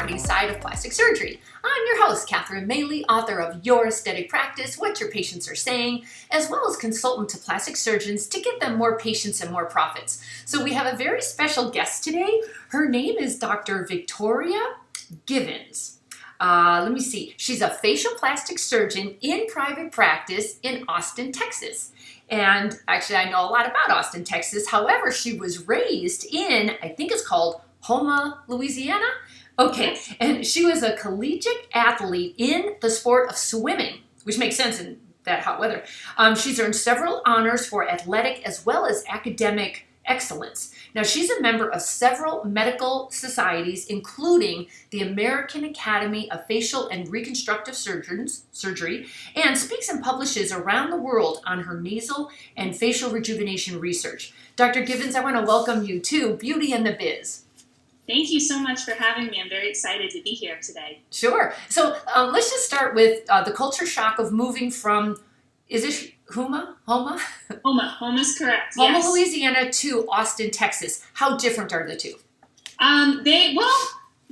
smarty side of plastic surgery. I'm your host, Catherine Maley, author of Your Aesthetic Practice, What Your Patients Are Saying, as well as consultant to plastic surgeons to get them more patients and more profits. So we have a very special guest today. Her name is Dr. Victoria Givens. Let me see. She's a facial plastic surgeon in private practice in Austin, Texas. And actually, I know a lot about Austin, Texas. However, she was raised in, I think it's called Houma, Louisiana. Okay, and she was a collegiate athlete in the sport of swimming, which makes sense in that hot weather. She's earned several honors for athletic as well as academic excellence. Now, she's a member of several medical societies, including the American Academy of Facial and Reconstructive Surgery, and speaks and publishes around the world on her nasal and facial rejuvenation research. Dr. Givens, I want to welcome you to Beauty and the Biz. Thank you so much for having me. I'm very excited to be here today. Sure. So let's just start with the culture shock of moving from, is it Houma? Houma's correct. Houma, yes. Louisiana to Austin, Texas. How different are the two?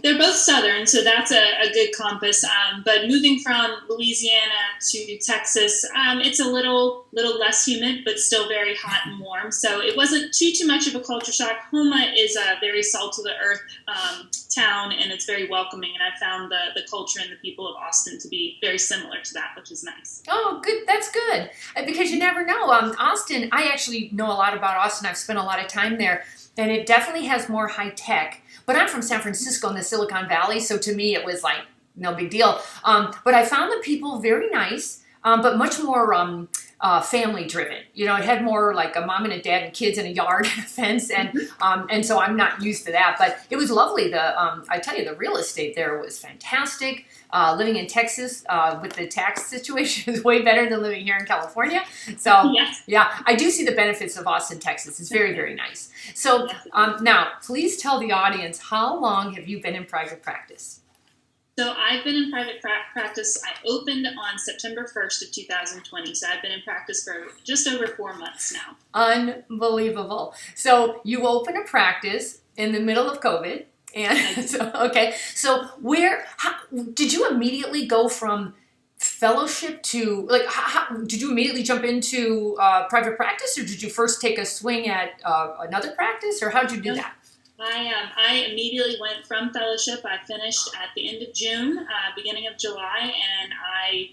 They're both southern, so that's a good compass. But moving from Louisiana to Texas, it's a little less humid, but still very hot and warm. So it wasn't too much of a culture shock. Houma is a very salt of the earth town, and it's very welcoming. And I found the culture and the people of Austin to be very similar to that, which is nice. Oh, good. That's good. Because you never know. Austin, I actually know a lot about Austin. I've spent a lot of time there, and it definitely has more high tech. But I'm from San Francisco in the Silicon Valley, so to me it was like no big deal. But I found the people very nice, but much more family driven. You know, it had more like a mom and a dad and kids in a yard and a fence, and so I'm not used to that. But it was lovely. I tell you, the real estate there was fantastic. Living in Texas with the tax situation is way better than living here in California. So Yes. yeah, I do see the benefits of Austin, Texas. It's very, very nice. So now, please tell the audience, how long have you been in private practice? So I've been in private practice. I opened on September 1st of 2020. So I've been in practice for just over 4 months now. Unbelievable. So you opened a practice in the middle of COVID. And so how did you immediately go from fellowship to, like, did you immediately jump into private practice, or did you first take a swing at another practice, or how did you do that? I immediately went from fellowship. I finished at the end of June, beginning of July, and I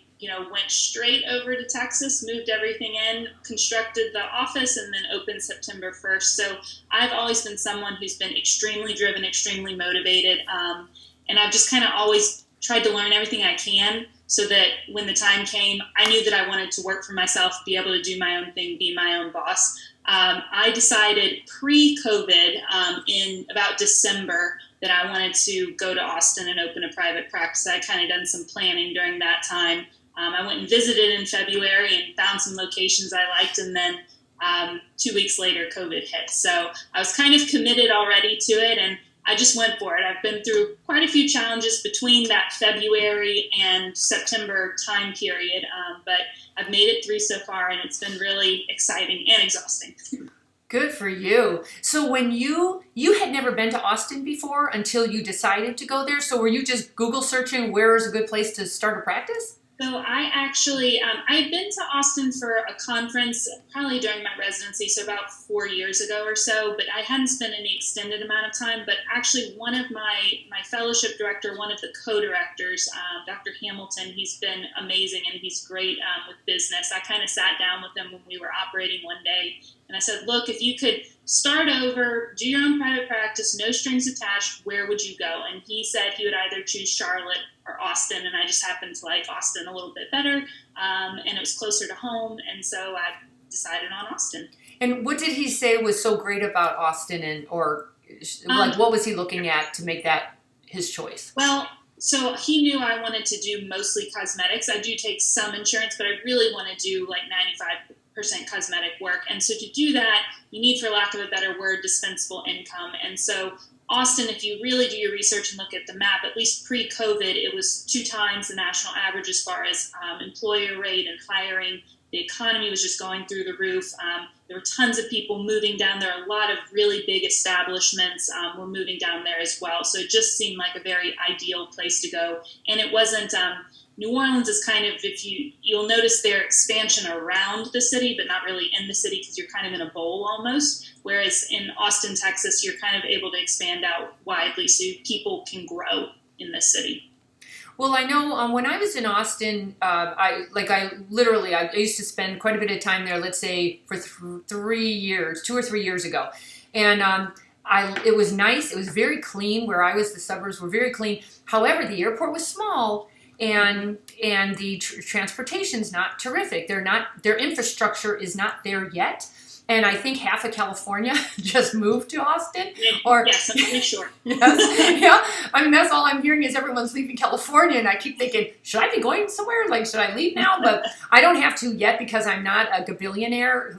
went straight over to Texas, moved everything in, constructed the office, and then opened September 1st. So I've always been someone who's been extremely driven, extremely motivated, and I've just kind of always tried to learn everything I can so that when the time came, I knew that I wanted to work for myself, be able to do my own thing, be my own boss. I decided pre-COVID in about December that I wanted to go to Austin and open a private practice. I kind of done some planning during that time. I went and visited in February and found some locations I liked, and then 2 weeks later, COVID hit. So I was kind of committed already to it, and I just went for it. I've been through quite a few challenges between that February and September time period, but I've made it through so far, and it's been really exciting and exhausting. Good for you. So when you had never been to Austin before until you decided to go there, so were you just Google searching where is a good place to start a practice? So I actually, I had been to Austin for a conference probably during my residency, so about 4 years ago or so, but I hadn't spent any extended amount of time. But actually one of my fellowship director, one of the co-directors, Dr. Hamilton, he's been amazing and he's great with business. I kind of sat down with him when we were operating one day, and I said, look, if you could start over, do your own private practice, no strings attached, where would you go? And he said he would either choose Charlotte or Austin, and I just happened to like Austin a little bit better, and it was closer to home, and so I decided on Austin. And what did he say was so great about Austin, what was he looking at to make that his choice? Well, so he knew I wanted to do mostly cosmetics. I do take some insurance, but I really want to do like 95% cosmetic work, and so to do that, you need, for lack of a better word, dispensable income. And so Austin, if you really do your research and look at the map, at least pre-COVID, it was 2 times the national average as far as employer rate and hiring. The economy was just going through the roof. There were tons of people moving down there. A lot of really big establishments were moving down there as well. So it just seemed like a very ideal place to go. And it wasn't, New Orleans is kind of, you'll notice their expansion around the city, but not really in the city because you're kind of in a bowl almost. Whereas in Austin, Texas, you're kind of able to expand out widely so people can grow in this city. Well, I know when I was in Austin, I used to spend quite a bit of time there. Let's say for 3 years, 2 or 3 years ago, and it was nice. It was very clean where I was. The suburbs were very clean. However, the airport was small, and the transportation's not terrific. Their infrastructure is not there yet. And I think half of California just moved to Austin. Yes, I'm pretty sure. Yes, yeah. I mean, that's all I'm hearing is everyone's leaving California, and I keep thinking, should I be going somewhere? Like, should I leave now? But I don't have to yet because I'm not a gabillionaire,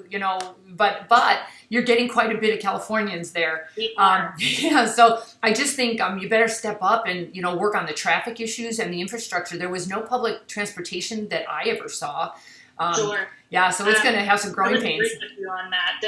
But you're getting quite a bit of Californians there. Yeah. So I just think you better step up and work on the traffic issues and the infrastructure. There was no public transportation that I ever saw. Sure. Yeah, so it's going to have some growing pains. I would agree with you on that.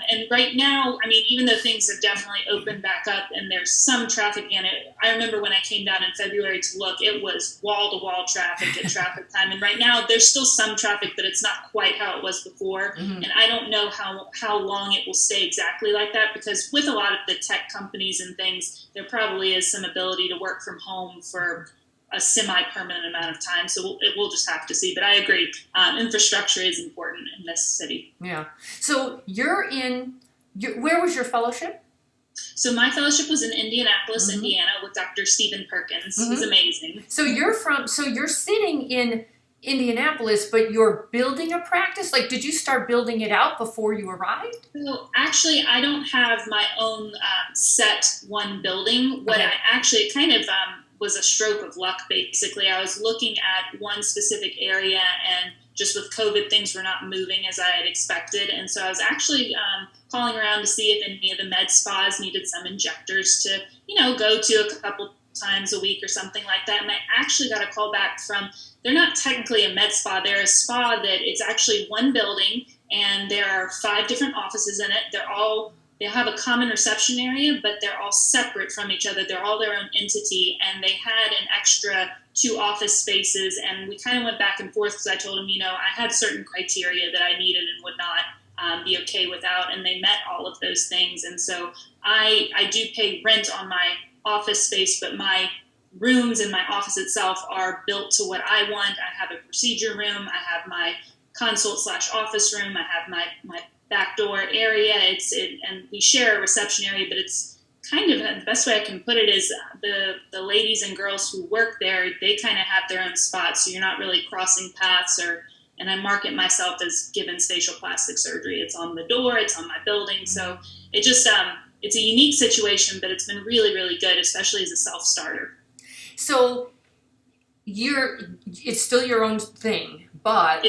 And right now, I mean, even though things have definitely opened back up and there's some traffic in it, I remember when I came down in February to look, it was wall-to-wall traffic at traffic time. And right now, there's still some traffic, but it's not quite how it was before. Mm-hmm. And I don't know how long it will stay exactly like that because with a lot of the tech companies and things, there probably is some ability to work from home for a semi-permanent amount of time. So we'll just have to see. But I agree. Infrastructure is important in this city. Yeah. So where was your fellowship? So my fellowship was in Indianapolis, mm-hmm. Indiana with Dr. Stephen Perkins. Mm-hmm. It was amazing. So you're sitting in Indianapolis, but you're building a practice? Like, did you start building it out before you arrived? So actually, I don't have my own set one building. What it kind of was a stroke of luck, basically. I was looking at one specific area, and just with COVID, things were not moving as I had expected. And so I was actually calling around to see if any of the med spas needed some injectors to, go to a couple times a week or something like that. And I actually got a call back from, they're not technically a med spa, they're a spa that it's actually one building, and there are 5 different offices in it. They have a common reception area, but they're all separate from each other. They're all their own entity, and they had an extra 2 office spaces, and we kind of went back and forth because I told them, I had certain criteria that I needed and would not be okay without, and they met all of those things. And so I do pay rent on my office space, but my rooms in my office itself are built to what I want. I have a procedure room. I have my consult/office room. I have my back door area. And we share a reception area, but it's kind of the best way I can put it is the ladies and girls who work there, they kind of have their own spots. So you're not really crossing paths and I market myself as Gibbons facial plastic surgery. It's on the door, it's on my building. So it just, it's a unique situation, but it's been really, really good, especially as a self-starter. So it's still your own thing, but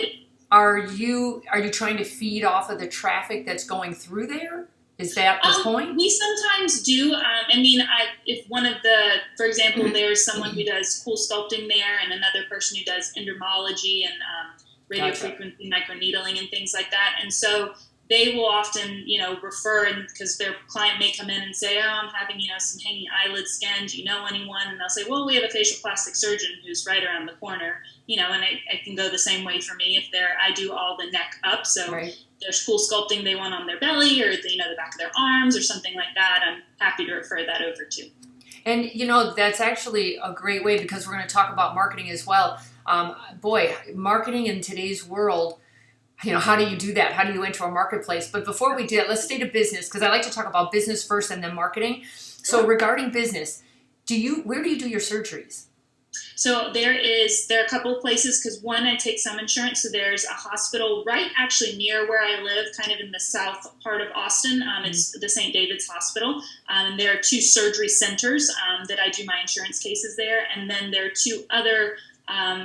are you trying to feed off of the traffic that's going through there? Is that the point? We sometimes do. If for example, there's someone who does cool sculpting there and another person who does endermology and radio frequency microneedling and things like that. And so they will often, refer, because their client may come in and say, I'm having, some hanging eyelid scan. Do you know anyone? And they'll say, well, we have a facial plastic surgeon who's right around the corner, and I can go the same way for me if I do all the neck up. So there's cool sculpting they want on their belly or, the back of their arms or something like that. I'm happy to refer that over to. And, that's actually a great way because we're going to talk about marketing as well. Marketing in today's world, how do you do that? How do you enter a marketplace? But before we do that, let's stay to business because I like to talk about business first and then marketing. So regarding business, where do you do your surgeries? So there are a couple of places because one, I take some insurance. So there's a hospital right actually near where I live, kind of in the south part of Austin. It's the St. David's Hospital. And there are 2 surgery centers that I do my insurance cases there. And then there are 2 other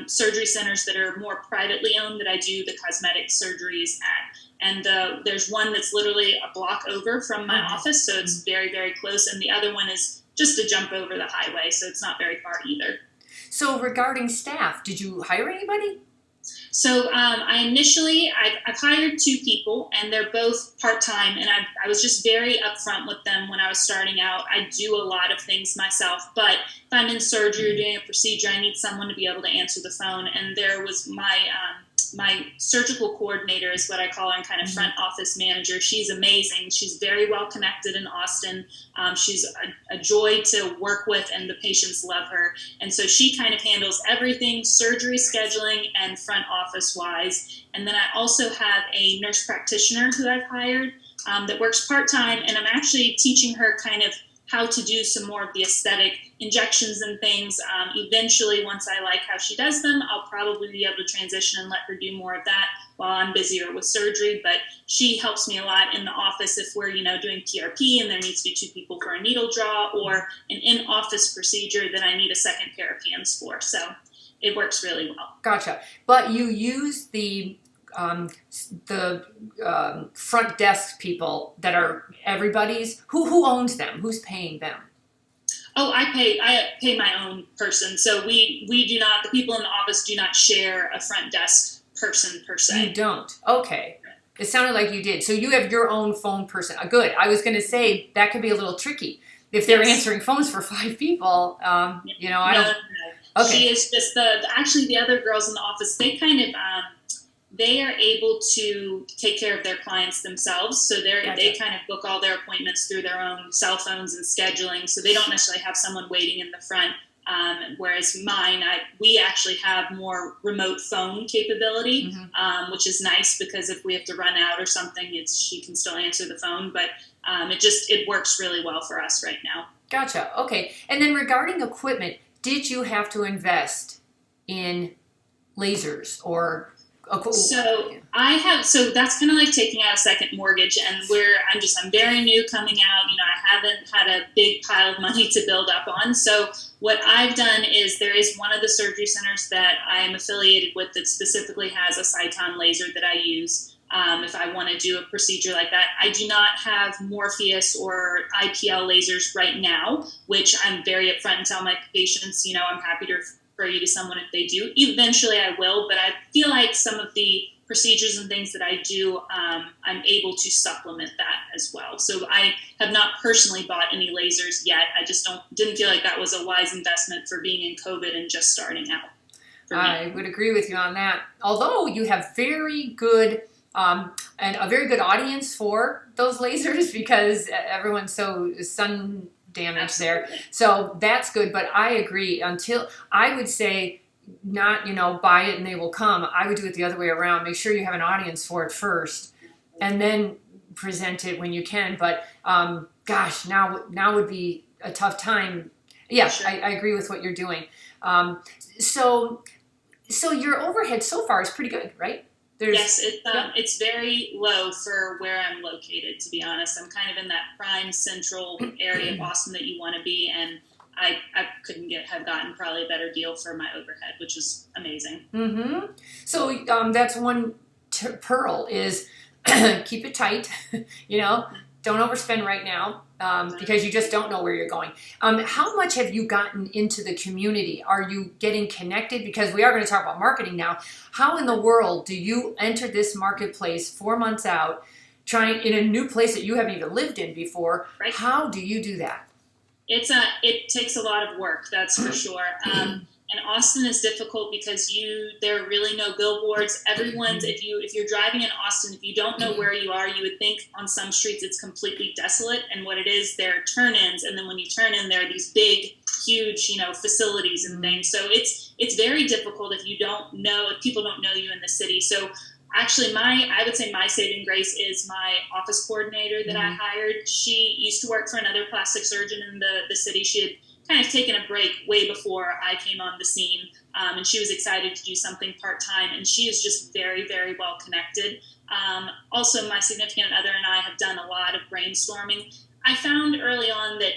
surgery centers that are more privately owned that I do the cosmetic surgeries at. And there's one that's literally a block over from my office, so it's very, very close. And the other one is just a jump over the highway, so it's not very far either. So regarding staff, did you hire anybody? So I've hired 2 people, and they're both part-time, and I was just very upfront with them when I was starting out. I do a lot of things myself, but if I'm in surgery or doing a procedure, I need someone to be able to answer the phone, and there was my surgical coordinator is what I call her, and kind of front office manager. She's amazing. She's very well connected in Austin. She's a joy to work with, and the patients love her. And so she kind of handles everything surgery scheduling and front office wise. And then I also have a nurse practitioner who I've hired that works part-time, and I'm actually teaching her kind of how to do some more of the aesthetic injections and things. Eventually, once I like how she does them, I'll probably be able to transition and let her do more of that while I'm busier with surgery. But she helps me a lot in the office if we're, doing PRP and there needs to be 2 people for a needle draw, or an in-office procedure that I need a second pair of hands for. So it works really well. Gotcha. But you use the front desk people that are everybody's. Who owns them? Who's paying them? Oh, I pay my own person. So we do not, the people in the office do not share a front desk person per se. You don't. Okay. It sounded like you did. So you have your own phone person. Good. I was going to say that could be a little tricky if they're answering phones for 5 people. I don't. No. Okay. She is just actually the other girls in the office. They kind of they are able to take care of their clients themselves. So they kind of book all their appointments through their own cell phones and scheduling. So they don't necessarily have someone waiting in the front. Whereas mine, we actually have more remote phone capability, which is nice because if we have to run out or something, she can still answer the phone. But it works really well for us right now. Gotcha. Okay. And then regarding equipment, did you have to invest in lasers or? So that's kind of like taking out a second mortgage, and I'm very new coming out. I haven't had a big pile of money to build up on. So what I've done is there is one of the surgery centers that I am affiliated with that specifically has a Cyton laser that I use if I want to do a procedure like that. I do not have Morpheus or IPL lasers right now, which I'm very upfront and tell my patients, I'm happy to refer you to someone if they do. Eventually I will, but I feel like some of the procedures and things that I do, I'm able to supplement that as well. So I have not personally bought any lasers yet. I just didn't feel like that was a wise investment for being in COVID and just starting out. I would agree with you on that. Although you have very good and a very good audience for those lasers because everyone's so sun damage there. So that's good. But I agree, until I would say not, buy it and they will come. I would do it the other way around. Make sure you have an audience for it first and then present it when you can. But gosh, now would be a tough time. Yeah, sure. I agree with what you're doing. So your overhead so far is pretty good, right? Yes, it's very low for where I'm located, to be honest. I'm kind of in that prime central area of Austin that you want to be, and I couldn't have gotten probably a better deal for my overhead, which was amazing. Mm-hmm. So that's one pearl is keep it tight, don't overspend right now because you just don't know where you're going. How much have you gotten into the community? Are you getting connected? Because we are going to talk about marketing now. How in the world do you enter this marketplace 4 months out, trying in a new place that you haven't even lived in before? Right. How do you do that? It takes a lot of work, that's for sure. And Austin is difficult because there are really no billboards. If you're driving in Austin, if you don't know where you are, you would think on some streets it's completely desolate. And what it is, there are turn-ins. And then when you turn in, there are these big, huge, facilities and things. So it's very difficult if people don't know you in the city. So actually, I would say my saving grace is my office coordinator that I hired. She used to work for another plastic surgeon in the city. She had kind of taken a break way before I came on the scene, and she was excited to do something part-time, and she is just very, very well connected. Also, my significant other and I have done a lot of brainstorming. I found early on that,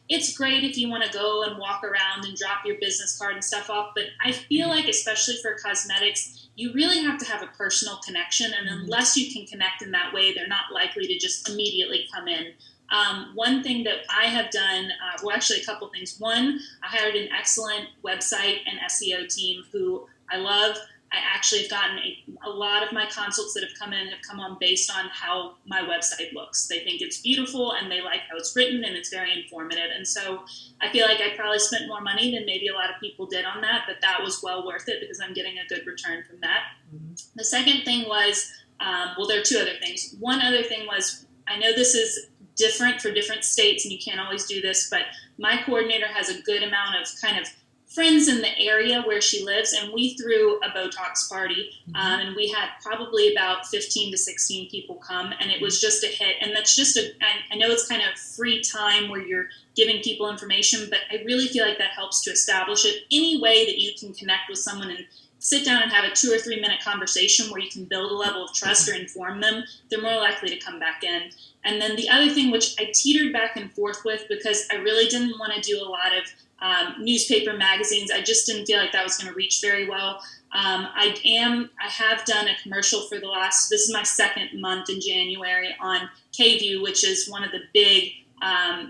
it's great if you want to go and walk around and drop your business card and stuff off, but I feel like, especially for cosmetics, you really have to have a personal connection, and unless you can connect in that way, they're not likely to just immediately come in. One thing that I have done, actually a couple things. One, I hired an excellent website and SEO team who I love. I actually have gotten a lot of my consults that have come on based on how my website looks. They think it's beautiful and they like how it's written and it's very informative. And so I feel like I probably spent more money than maybe a lot of people did on that, but that was well worth it because I'm getting a good return from that. Mm-hmm. The second thing was, well, there are two other things. One other thing was, I know this is different for different states and you can't always do this, but my coordinator has a good amount of kind of friends in the area where she lives, and we threw a Botox party, and we had probably about 15 to 16 people come, and it was just a hit. And that's just I know it's kind of free time where you're giving people information, but I really feel like that helps to establish it. Any way that you can connect with someone and sit down and have a 2 or 3 minute conversation where you can build a level of trust or inform them, they're more likely to come back in. And then the other thing, which I teetered back and forth with because I really didn't want to do a lot of newspaper magazines. I just didn't feel like that was going to reach very well. I have done a commercial for this is my second month in January on KView, which is one of the big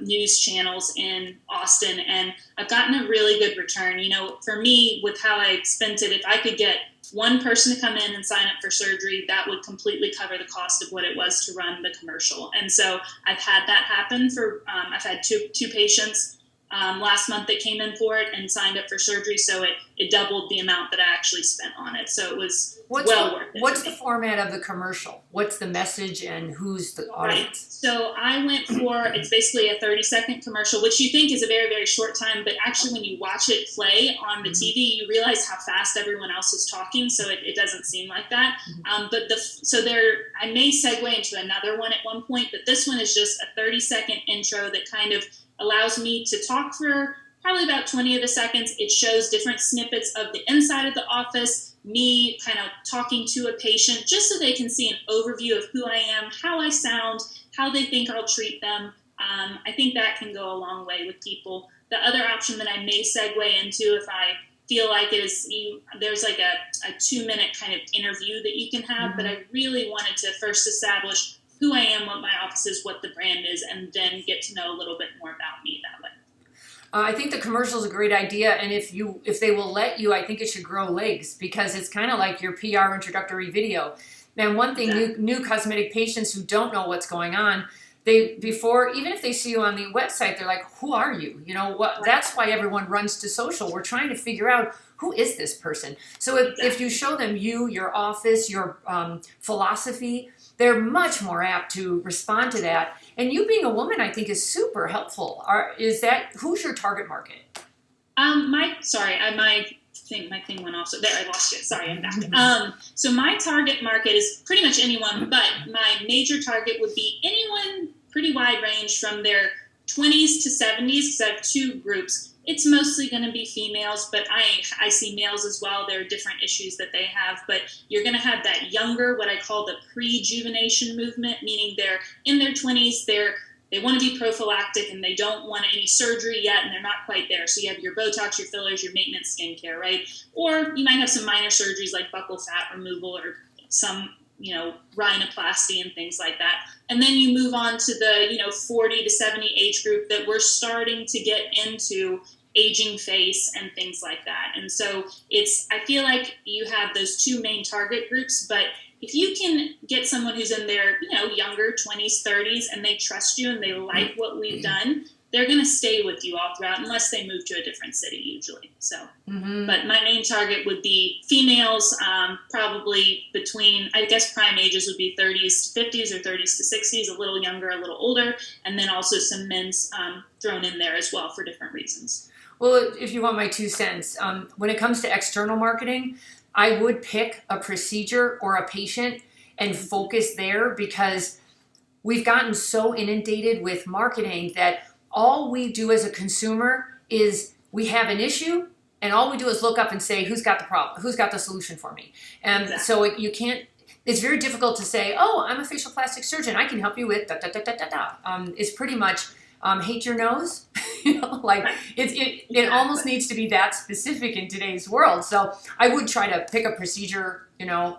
news channels in Austin, and I've gotten a really good return. You know, for me, with how I spent it, if I could get one person to come in and sign up for surgery, that would completely cover the cost of what it was to run the commercial. And so I've had that happen for, I've had two patients last month that came in for it and signed up for surgery, so it doubled the amount that I actually spent on it. So it was worth it. What's the format of the commercial? What's the message and who's the audience? Right. So I went for, it's basically a 30-second commercial, which you think is a very, very short time, but actually when you watch it play on the TV, you realize how fast everyone else is talking, so it doesn't seem like that. I may segue into another one at one point, but this one is just a 30-second intro that kind of allows me to talk for probably about 20 of the seconds. It shows different snippets of the inside of the office, me kind of talking to a patient, just so they can see an overview of who I am, how I sound, how they think I'll treat them. I think that can go a long way with people. The other option that I may segue into, if I feel like it is, there's like a 2-minute kind of interview that you can have, but I really wanted to first establish who I am, what my office is, what the brand is, and then get to know a little bit more about me that way. I think the commercial is a great idea, and if they will let you, I think it should grow legs because it's kind of like your PR introductory video. And one thing, new cosmetic patients who don't know what's going on, even if they see you on the website, they're like, "Who are you?" You know what? Right. That's why everyone runs to social. We're trying to figure out who is this person. So if you show them your office, your philosophy, they're much more apt to respond to that. And you being a woman, I think, is super helpful. Who's your target market? My thing went off. So there, I lost it. Sorry, I'm back. So my target market is pretty much anyone, but my major target would be anyone pretty wide range from their 20s to 70s, because I have two groups. It's mostly going to be females, but I see males as well. There are different issues that they have, but you're going to have that younger, what I call the pre-rejuvenation movement, meaning they're in their 20s, they want to be prophylactic and they don't want any surgery yet, and they're not quite there. So you have your Botox, your fillers, your maintenance skincare, right? Or you might have some minor surgeries like buccal fat removal or some, rhinoplasty and things like that. And then you move on to the, 40 to 70 age group that we're starting to get into aging face and things like that. And so I feel like you have those two main target groups, but if you can get someone who's in their, younger 20s, 30s, and they trust you and they like what we've done, they're going to stay with you all throughout unless they move to a different city usually. So, but my main target would be females, probably between, I guess prime ages would be 30s to 50s or 30s to 60s, a little younger, a little older, and then also some men's thrown in there as well for different reasons. Well, if you want my 2 cents, when it comes to external marketing, I would pick a procedure or a patient and focus there, because we've gotten so inundated with marketing that all we do as a consumer is we have an issue and all we do is look up and say, who's got the problem? Who's got the solution for me? And so it's very difficult to say, oh, I'm a facial plastic surgeon. I can help you with da-da-da-da-da-da. It's pretty much hate your nose. It almost needs to be that specific in today's world. So I would try to pick a procedure,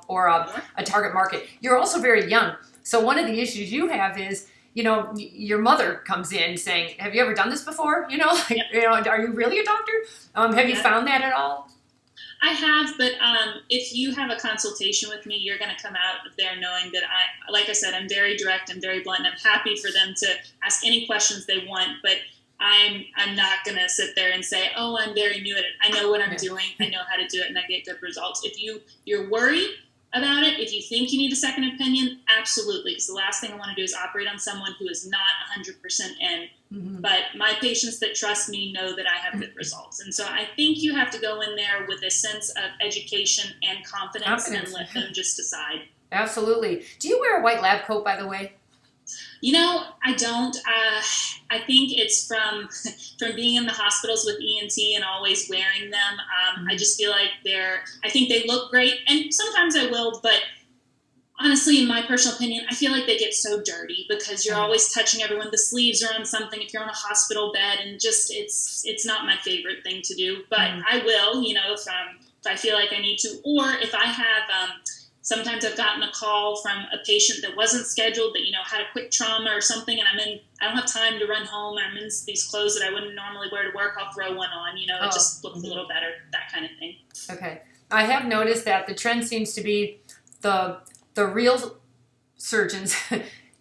or a target market. You're also very young. So one of the issues you have is, your mother comes in saying, have you ever done this before? Are you really a doctor? Have you found that at all? I have, but if you have a consultation with me, you're going to come out of there knowing that like I said, I'm very direct, I'm very blunt, and I'm happy for them to ask any questions they want, but I'm not going to sit there and say, oh, I'm very new at it. I know what I'm doing. I know how to do it, and I get good results. If you're worried about it, if you think you need a second opinion, absolutely, because the last thing I want to do is operate on someone who is not 100% in. Mm-hmm. But my patients that trust me know that I have good results. And so I think you have to go in there with a sense of education and confidence. And let them just decide. Absolutely. Do you wear a white lab coat, by the way? I don't. I think it's from being in the hospitals with ENT and always wearing them. I just feel like I think they look great, and sometimes I will, but honestly, in my personal opinion, I feel like they get so dirty because you're always touching everyone. The sleeves are on something if you're on a hospital bed, and just it's not my favorite thing to do. But I will, if I feel like I need to, or if I have. Sometimes I've gotten a call from a patient that wasn't scheduled that, had a quick trauma or something, and I don't have time to run home, and I'm in these clothes that I wouldn't normally wear to work. I'll throw one on, it just looks a little better, that kind of thing. Okay. I have noticed that the trend seems to be the real surgeons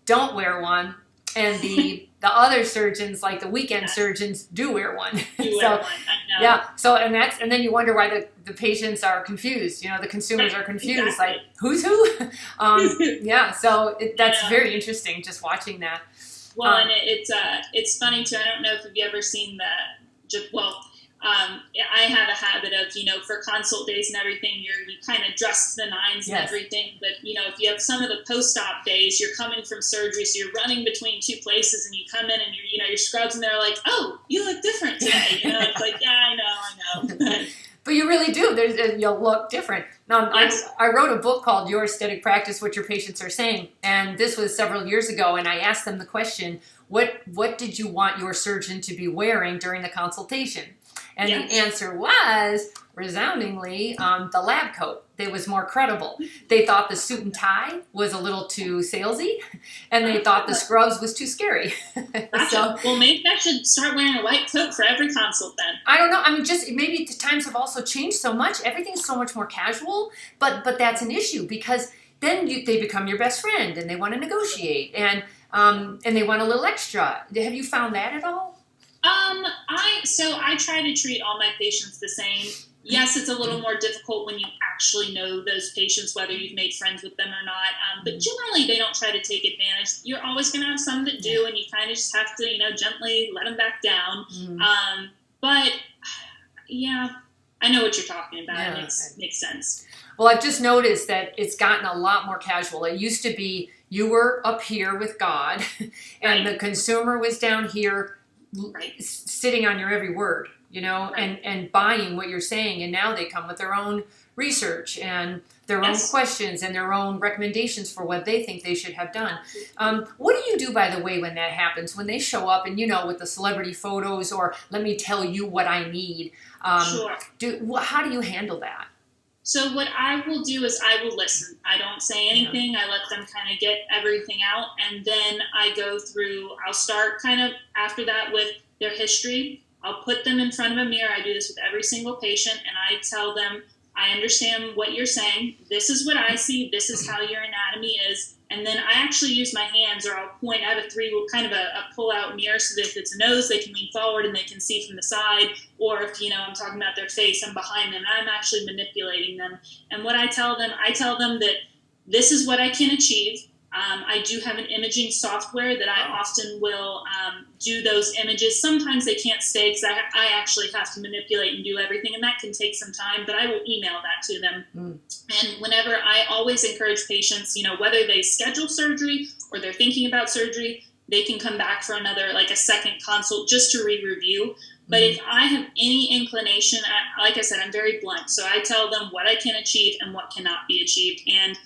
don't wear one, and the other surgeons, like the weekend surgeons, do wear one. Yeah. So and then you wonder why the patients are confused. The consumers are confused. Exactly. Like who's who? Yeah. So that's very interesting. Just watching that. Well, and it's funny too. I don't know if you've ever seen I have a habit of, for consult days and everything, you kind of dress to the nines and everything. But, if you have some of the post-op days, you're coming from surgery, so you're running between two places, and you come in and your scrubs, and they're like, oh, you look different today. It's like, yeah, I know. But you really do. You'll look different. Yes. I wrote a book called Your Aesthetic Practice, What Your Patients Are Saying. And this was several years ago. And I asked them the question, what did you want your surgeon to be wearing during the consultation? And the answer was, resoundingly, the lab coat. It was more credible. They thought the suit and tie was a little too salesy, and they thought the scrubs was too scary. Gotcha. Well, maybe I should start wearing a white coat for every consult then. I don't know. Just maybe the times have also changed so much. Everything's so much more casual, but that's an issue because then they become your best friend, and they want to negotiate, and they want a little extra. Have you found that at all? I try to treat all my patients the same. Yes, it's a little more difficult when you actually know those patients, whether you've made friends with them or not. But generally, they don't try to take advantage. You're always going to have some that do, and you kind of just have to, gently let them back down. But yeah, I know what you're talking about. Yeah. It makes sense. Well, I've just noticed that it's gotten a lot more casual. It used to be you were up here with God, and the consumer was down here. Sitting on your every word, and buying what you're saying. And now they come with their own research and their own questions and their own recommendations for what they think they should have done. What do you do, by the way, when that happens? When they show up and, with the celebrity photos or let me tell you what I need. How do you handle that? So what I will do is I will listen. I don't say anything. I let them kind of get everything out. And then I'll start kind of after that with their history. I'll put them in front of a mirror. I do this with every single patient. And I tell them, I understand what you're saying. This is what I see. This is how your anatomy is. And then I actually use my hands, or I'll point. I have a pull-out mirror, so that if it's a nose, they can lean forward and they can see from the side. Or if, I'm talking about their face, I'm behind them, and I'm actually manipulating them. And what I tell them that this is what I can achieve. I do have an imaging software that I often will do those images. Sometimes they can't stay because I actually have to manipulate and do everything, and that can take some time, but I will email that to them. And whenever I always encourage patients, whether they schedule surgery or they're thinking about surgery, they can come back for a second consult just to re-review. But if I have any inclination, like I said, I'm very blunt. So I tell them what I can achieve and what cannot be achieved. And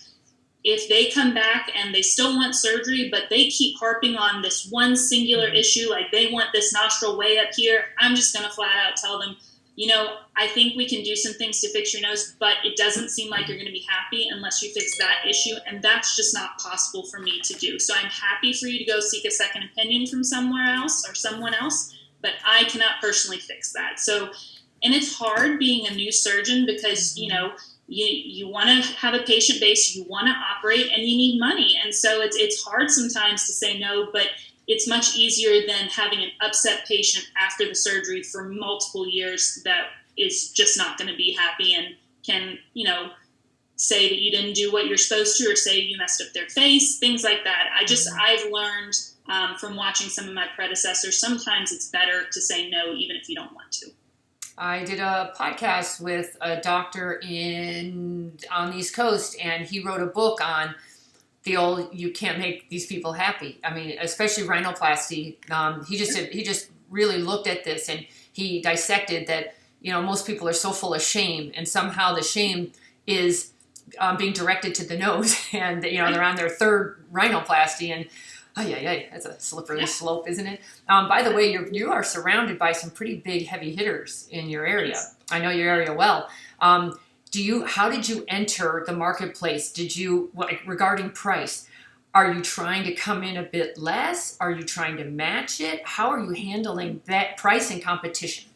if they come back and they still want surgery, but they keep harping on this one singular issue, like they want this nostril way up here, I'm just going to flat out tell them, I think we can do some things to fix your nose, but it doesn't seem like you're going to be happy unless you fix that issue. And that's just not possible for me to do. So I'm happy for you to go seek a second opinion from somewhere else or someone else, but I cannot personally fix that. So And it's hard being a new surgeon because, you know, you want to have a patient base, you want to operate, and you need money. And so it's hard sometimes to say no, but it's much easier than having an upset patient after the surgery for multiple years that is just not going to be happy and can, you know, say that you didn't do what you're supposed to, or say you messed up their face, things like that. I've learned from watching some of my predecessors, sometimes it's better to say no, even if you don't want to. I did a podcast with a doctor on the East Coast, and he wrote a book on the old, you can't make these people happy. I mean, especially rhinoplasty. He just really looked at this, and he dissected that, you know, most people are so full of shame, and somehow the shame is being directed to the nose, and, you know, they're on their third rhinoplasty, and that's a slippery slope, isn't it? By the way, you are surrounded by some pretty big heavy hitters in your area. Yes. I know your area well. How did you enter the marketplace? Regarding price, are you trying to come in a bit less? Are you trying to match it? How are you handling that price and competition?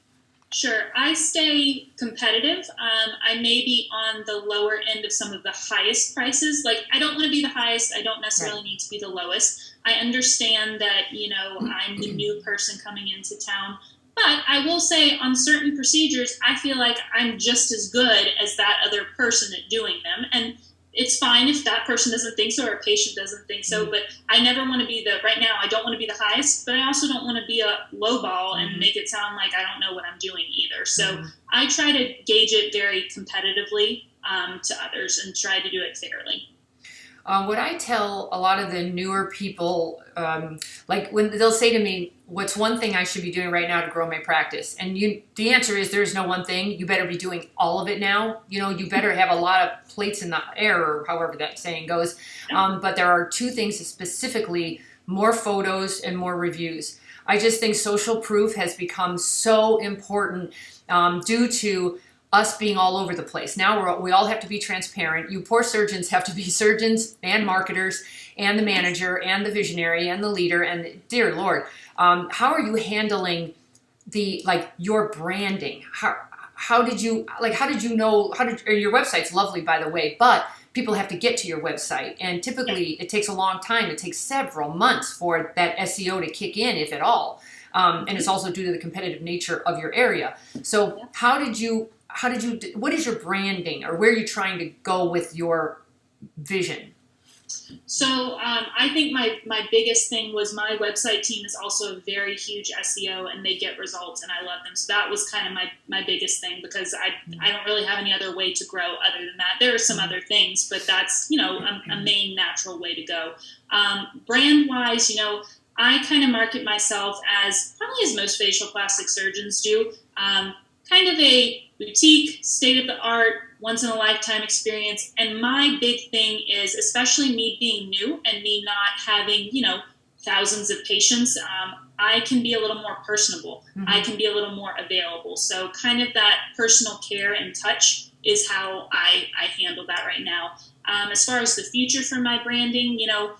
Sure. I stay competitive. I may be on the lower end of some of the highest prices. Like, I don't want to be the highest. I don't necessarily need to be the lowest. I understand that, you know, I'm the new person coming into town. But I will say on certain procedures, I feel like I'm just as good as that other person at doing them. And it's fine if that person doesn't think so or a patient doesn't think so, but I never want to be right now, I don't want to be the highest, but I also don't want to be a lowball and make it sound like I don't know what I'm doing either. So I try to gauge it very competitively to others and try to do it fairly. What I tell a lot of the newer people, like when they'll say to me, what's one thing I should be doing right now to grow my practice? And the answer is there's no one thing. You better be doing all of it now. You know, you better have a lot of plates in the air, or however that saying goes. But there are two things specifically: more photos and more reviews. I just think social proof has become so important due to us being all over the place. Now we all have to be transparent. You poor surgeons have to be surgeons and marketers and the manager and the visionary and the leader. And dear Lord, how are you handling your branding? How did you know, your website's lovely, by the way, but people have to get to your website. And typically it takes a long time. It takes several months for that SEO to kick in, if at all. And it's also due to the competitive nature of your area. So what is your branding, or where are you trying to go with your vision? So I think my biggest thing was my website team is also a very huge SEO, and they get results, and I love them. So that was kind of my biggest thing, because I don't really have any other way to grow other than that. There are some other things, but that's, you know, a main natural way to go. Brand-wise, you know, I kind of market myself as, probably as most facial plastic surgeons do, kind of a boutique, state-of-the-art, once-in-a-lifetime experience. And my big thing is, especially me being new and me not having, you know, thousands of patients, I can be a little more personable. I can be a little more available. So kind of that personal care and touch is how I handle that right now. As far as the future for my branding, you know,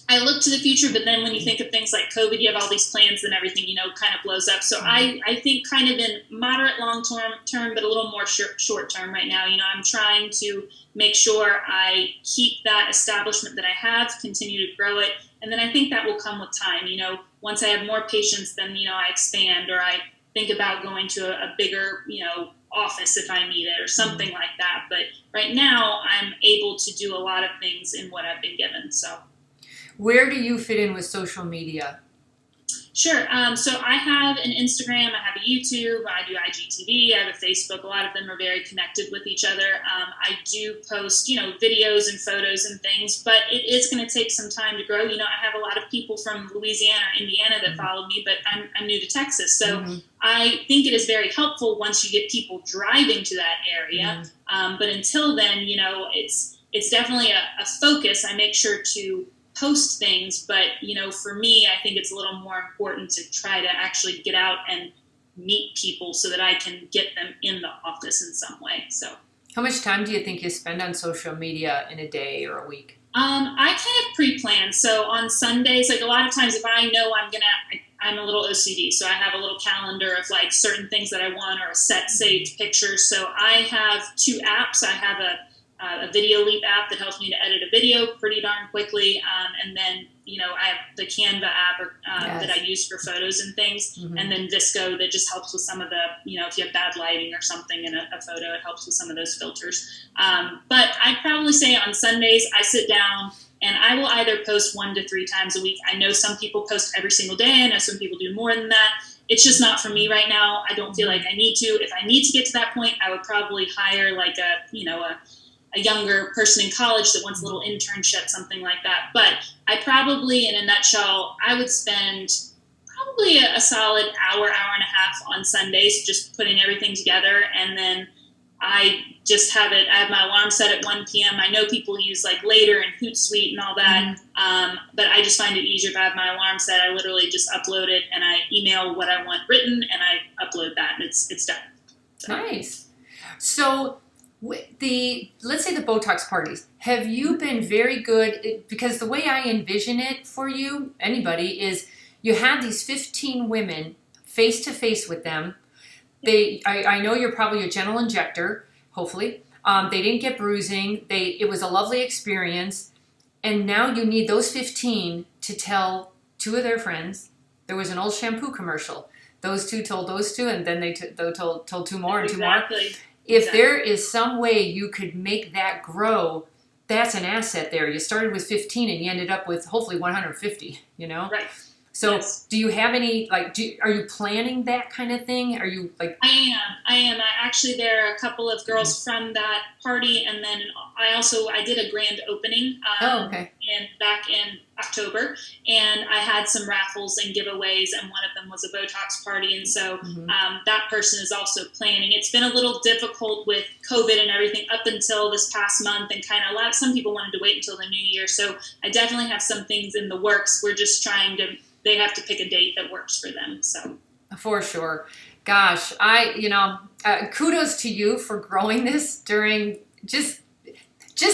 I look to the future, but then when you think of things like COVID, you have all these plans and everything, you know, kind of blows up. So I think kind of in moderate long term, but a little more short term right now. You know, I'm trying to make sure I keep that establishment that I have, continue to grow it. And then I think that will come with time. You know, once I have more patients, then, you know, I expand, or I think about going to a bigger, you know, office if I need it, or something like that. But right now I'm able to do a lot of things in what I've been given. So. Where do you fit in with social media? Sure. So I have an Instagram, I have a YouTube, I do IGTV, I have a Facebook. A lot of them are very connected with each other. I do post, you know, videos and photos and things, but it is going to take some time to grow. You know, I have a lot of people from Louisiana or Indiana that follow me, but I'm new to Texas. So I think it is very helpful once you get people driving to that area. But until then, you know, it's definitely a focus. I make sure to post things, but, you know, for me, I think it's a little more important to try to actually get out and meet people so that I can get them in the office in some way. So how much time do you think you spend on social media in a day or a week? I kind of pre-plan. So on Sundays, like a lot of times if I know I'm a little OCD, so I have a little calendar of like certain things that I want or a set saved pictures. So I have 2 apps. I have a Video Leap app that helps me to edit a video pretty darn quickly, and then I have the Canva app that I use for photos and things, and then Visco that just helps with some of the if you have bad lighting or something in a photo, it helps with some of those filters. But I'd probably say on Sundays I sit down and I will either post 1 to 3 times a week. I know some people post every single day. I know some people do more than that. It's just not for me right now. I don't feel like I need to. If I need to get to that point, I would probably hire like a younger person in college that wants a little internship, something like that. But I probably, in a nutshell, I would spend probably a solid hour and a half on Sundays just putting everything together. And then I just I have my alarm set at 1 p.m. I know people use like Later and Hootsuite and all that. But I just find it easier if I have my alarm set. I literally just upload it and I email what I want written and I upload that and it's done. So. Nice. So let's say the Botox parties, have you been very good? Because the way I envision it for you, anybody, is you had these 15 women face to face with them. I know you're probably a gentle injector, hopefully. They didn't get bruising. It was a lovely experience. And now you need those 15 to tell 2 of their friends. There was an old shampoo commercial. Those 2 told those 2, and then they told 2 more and 2 more. If there is some way you could make that grow, that's an asset there. You started with 15 and you ended up with hopefully 150, Right. So do you have any, are you planning that kind of thing? Are you I am. There are a couple of girls from that party, and then I did a grand opening back in October, and I had some raffles and giveaways, and one of them was a Botox party, and so that person is also planning. It's been a little difficult with COVID and everything up until this past month, and some people wanted to wait until the new year, so I definitely have some things in the works. We're just they have to pick a date that works for them. So for sure. Gosh, kudos to you for growing this during just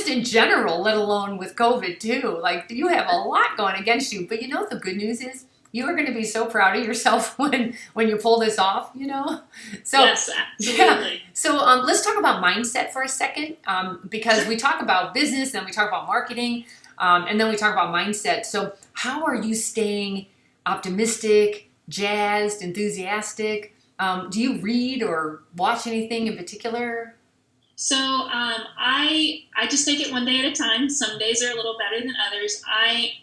in general, let alone with COVID too. You have a lot going against you, but the good news is you are going to be so proud of yourself when you pull this off, So, yes, absolutely. Yeah. So let's talk about mindset for a second, because we talk about business, then we talk about marketing, and then we talk about mindset. So how are you staying optimistic, jazzed, enthusiastic? Do you read or watch anything in particular? So I just take it one day at a time. Some days are a little better than others. I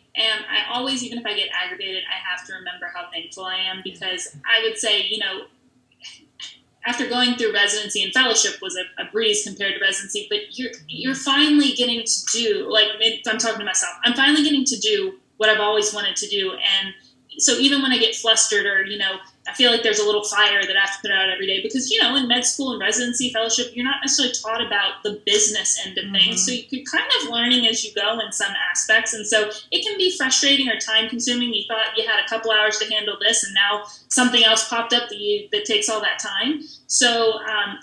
always, even if I get aggravated, I have to remember how thankful I am, because I would say, after going through residency and fellowship was a breeze compared to residency, but you're finally getting to do, I'm talking to myself, I'm finally getting to do what I've always wanted to do. And so even when I get flustered or, I feel like there's a little fire that I have to put out every day, because, in med school and residency fellowship, you're not necessarily taught about the business end of things. So you're kind of learning as you go in some aspects. And so it can be frustrating or time consuming. You thought you had a couple hours to handle this, and now something else popped up that takes all that time. So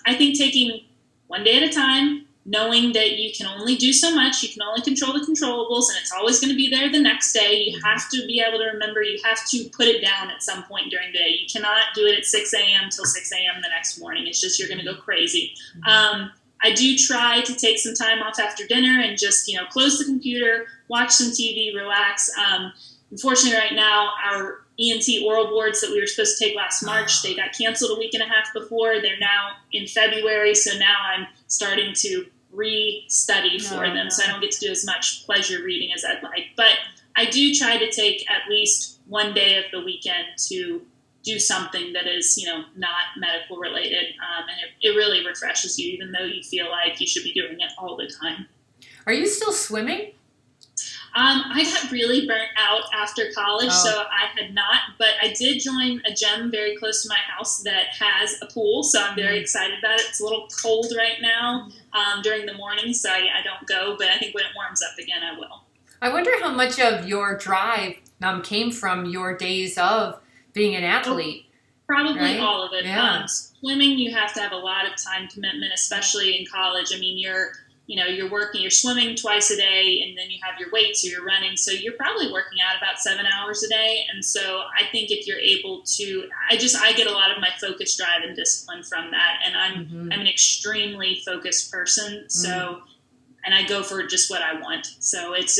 I think taking one day at a time, knowing that you can only do so much, you can only control the controllables, and it's always going to be there the next day. You have to be able to remember, you have to put it down at some point during the day. You cannot do it at 6 a.m. till 6 a.m. the next morning. It's just, you're going to go crazy. I do try to take some time off after dinner and just, close the computer, watch some TV, relax. Unfortunately, right now, our ENT oral boards that we were supposed to take last March, they got canceled a week and a half before. They're now in February, so now I'm starting to re-study for them, so I don't get to do as much pleasure reading as I'd like. But I do try to take at least one day of the weekend to do something that is, not medical related, and it really refreshes you, even though you feel like you should be doing it all the time. Are you still swimming? I got really burnt out after college, so I had not, but I did join a gym very close to my house that has a pool, so I'm very excited about it. It's a little cold right now during the morning, so I don't go, but I think when it warms up again, I will. I wonder how much of your drive came from your days of being an athlete. Probably right? All of it. Yeah. Swimming, you have to have a lot of time commitment, especially in college. I mean, you're you're working, you're swimming twice a day, and then you have your weights or you're running. So you're probably working out about 7 hours a day. And so I think if you're able to, I get a lot of my focus, drive, and discipline from that. And I'm an extremely focused person. So, and I go for just what I want. So it's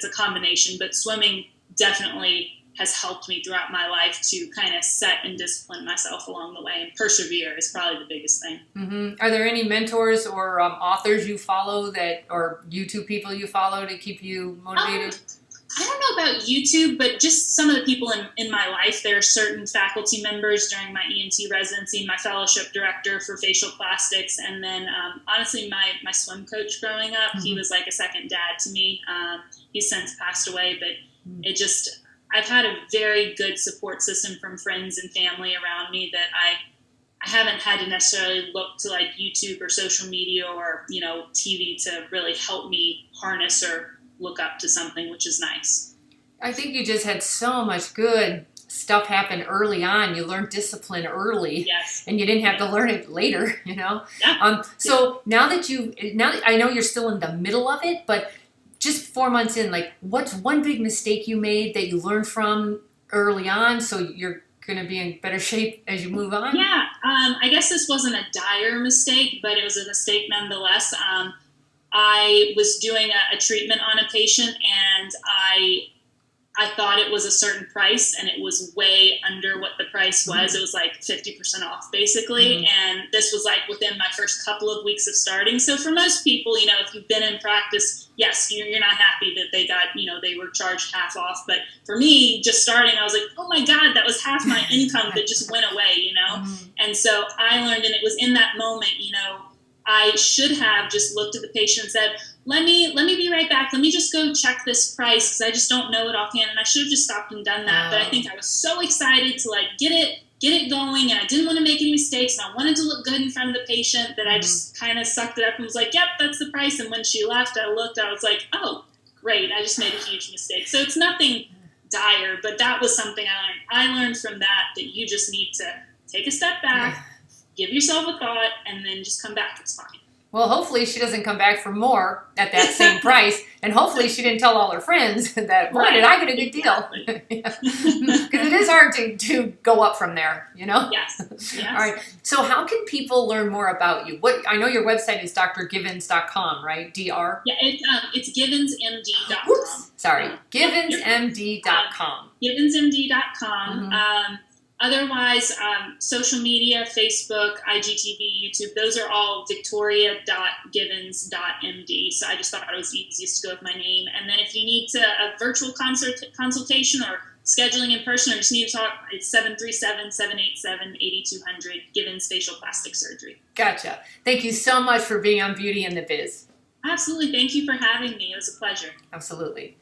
a combination, but swimming definitely has helped me throughout my life to kind of set and discipline myself along the way, and persevere is probably the biggest thing. Are there any mentors or authors you follow or YouTube people you follow to keep you motivated? I don't know about YouTube, but just some of the people in my life. There are certain faculty members during my ENT residency, my fellowship director for facial plastics, and then honestly, my swim coach growing up, he was like a second dad to me. He's since passed away, but I've had a very good support system from friends and family around me that I haven't had to necessarily look to like YouTube or social media or, TV to really help me harness or look up to something, which is nice. I think you just had so much good stuff happen early on. You learned discipline early, yes, and you didn't have to learn it later, Yeah. So now that I know you're still in the middle of it, but just 4 months in, like, what's one big mistake you made that you learned from early on so you're going to be in better shape as you move on? Yeah, I guess this wasn't a dire mistake, but it was a mistake nonetheless. I was doing a treatment on a patient, and I thought it was a certain price, and it was way under what the price was. It was like 50% off, basically. And this was like within my first couple of weeks of starting. So for most people, if you've been in practice, yes, you're not happy that they got, they were charged half off. But for me, just starting, I was like, oh my God, that was half my income that just went away, And so I learned, and it was in that moment, I should have just looked at the patient and said, let me be right back. Let me just go check this price because I just don't know it offhand. And I should have just stopped and done that. But I think I was so excited to like get it going, and I didn't want to make any mistakes, and I wanted to look good in front of the patient, that I just kind of sucked it up and was like, yep, that's the price. And when she left, I was like, oh, great. I just made a huge mistake. So it's nothing dire, but that was something I learned from that you just need to take a step back, give yourself a thought, and then just come back. It's fine. Well, hopefully she doesn't come back for more at that same price, and hopefully she didn't tell all her friends that, boy, did I get a good deal. Because it is hard to go up from there, Yes. All right. So how can people learn more about you? I know your website is drgivens.com, right? DR? Yeah, it's givensmd.com. Oops, sorry. Givensmd.com. Givensmd.com. Otherwise, social media, Facebook, IGTV, YouTube, those are all victoria.givens.md. So I just thought it was easiest to go with my name. And then if you need a virtual consultation or scheduling in person or just need to talk, it's 737-787-8200, Givens Facial Plastic Surgery. Gotcha. Thank you so much for being on Beauty and the Biz. Absolutely. Thank you for having me. It was a pleasure. Absolutely.